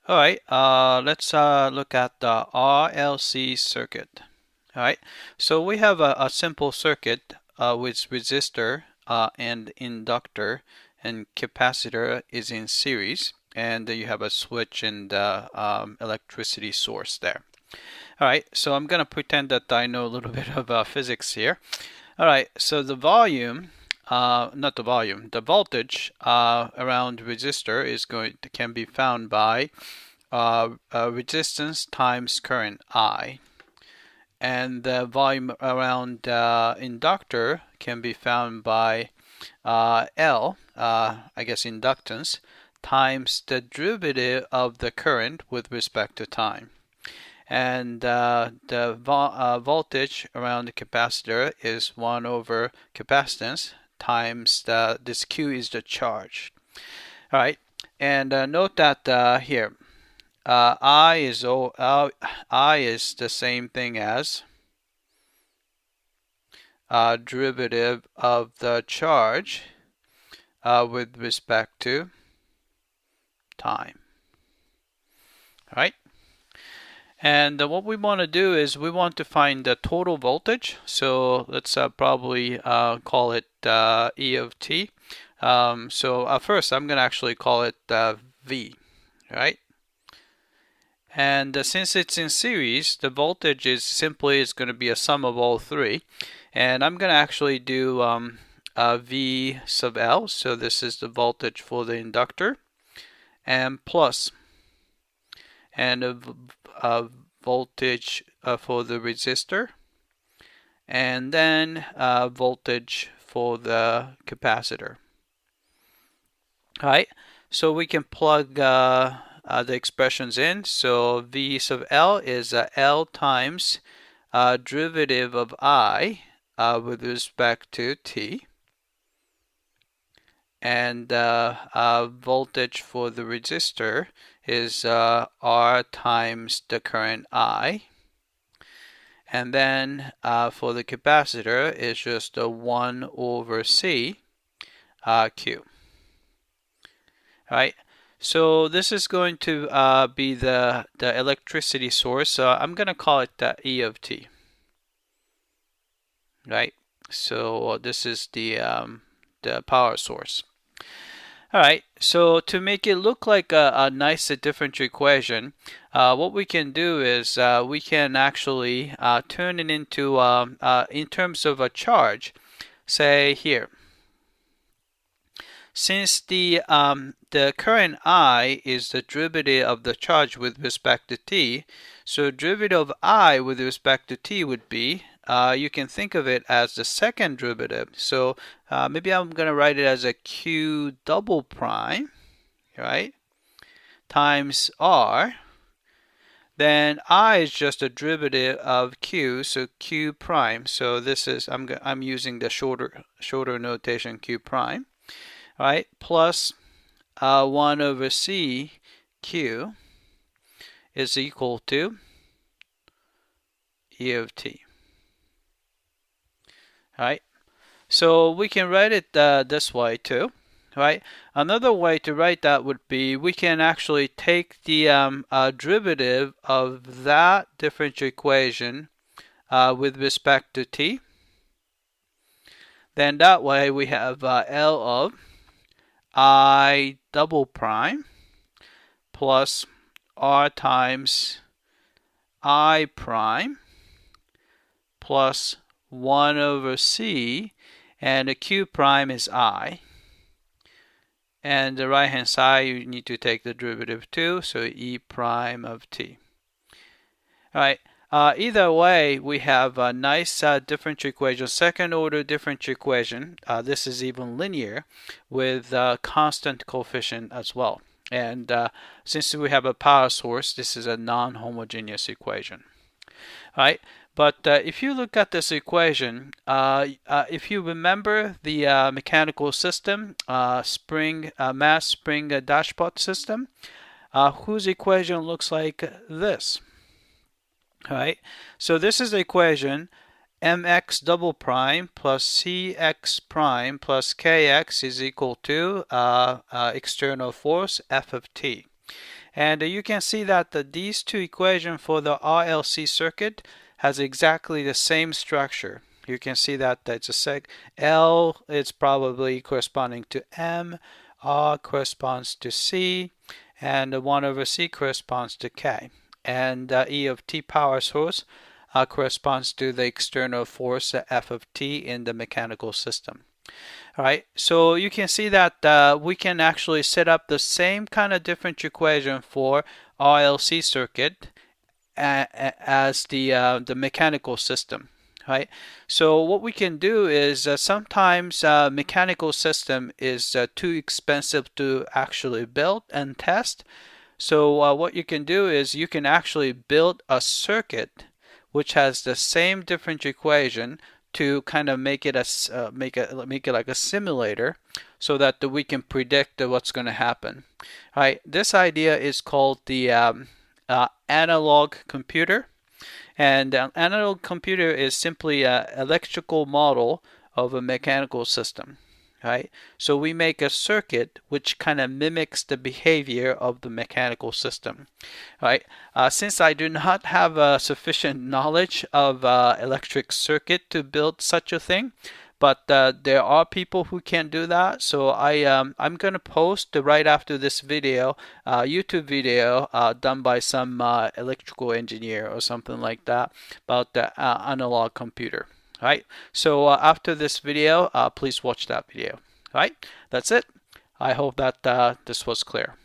All right, let's look at the RLC circuit. All right, so we have a simple circuit with resistor and inductor, and capacitor is in series, and you have a switch and electricity source there. All right, so I'm going to pretend that I know a little bit of physics here. All right, so the volume, not the volume, the voltage around resistor can be found by resistance times current I, and the volume around inductor can be found by L, I guess inductance, times the derivative of the current with respect to time. And the voltage around the capacitor is 1 over capacitance times this Q is the charge. All right, and note that here I is the same thing as derivative of the charge with respect to time. All right. And what we want to do is we want to find the total voltage. So let's probably call it E of t. So first I'm going to actually call it V, right? And since it's in series, the voltage is going to be a sum of all three. And I'm going to actually do V sub L. So this is the voltage for the inductor, and plus, and a voltage for the resistor, and then voltage for the capacitor. All right, so we can plug the expressions in. So V sub L is L times derivative of I with respect to t, and voltage for the resistor is R times the current I, and then for the capacitor is just a 1 over C Q. All right, so this is going to be the electricity source. So I'm going to call it E of t. Right, so this is the power source. All right, so to make it look like a nice differential equation, what we can do is we can actually turn it into, in terms of a charge, say here. Since the current I is the derivative of the charge with respect to t, so derivative of I with respect to t would be, you can think of it as the second derivative. So maybe I'm going to write it as a Q double prime, right, times R. Then I is just a derivative of Q, so Q prime. So this is, I'm using the shorter notation Q prime, right, plus 1 over C Q is equal to E of t. Right, so we can write it this way too, right? Another way to write that would be we can actually take the derivative of that differential equation with respect to t. Then that way we have L of I double prime plus R times I prime plus 1 over C, and the Q prime is I. And the right hand side you need to take the derivative too, so E prime of t. All right, either way we have a nice differential equation, second order differential equation. This is even linear with constant coefficient as well. And since we have a power source, this is a non-homogeneous equation. All right. But if you look at this equation, if you remember the mechanical system, mass spring dashpot system, whose equation looks like this. All right, so this is the equation mx double prime plus cx prime plus kx is equal to external force F of t. And you can see that these two equations for the RLC circuit has exactly the same structure. You can see that it's a L is probably corresponding to M, R corresponds to C, and 1 over C corresponds to K. And E of T power source corresponds to the external force F of T in the mechanical system. All right, so you can see that we can actually set up the same kind of differential equation for RLC circuit as the mechanical system. Right, so what we can do is sometimes mechanical system is too expensive to actually build and test. So what you can do is you can actually build a circuit which has the same differential equation to kind of make it make it like a simulator, so that we can predict what's going to happen. All right, this idea is called the analog computer, and an analog computer is simply an electrical model of a mechanical system. Right, so we make a circuit which kind of mimics the behavior of the mechanical system. Right, since I do not have sufficient knowledge of electric circuit to build such a thing, but there are people who can do that. So I'm going to post right after this video, YouTube video done by some electrical engineer or something like that about the analog computer. Right, so after this video, please watch that video. Right, that's it. I hope that this was clear.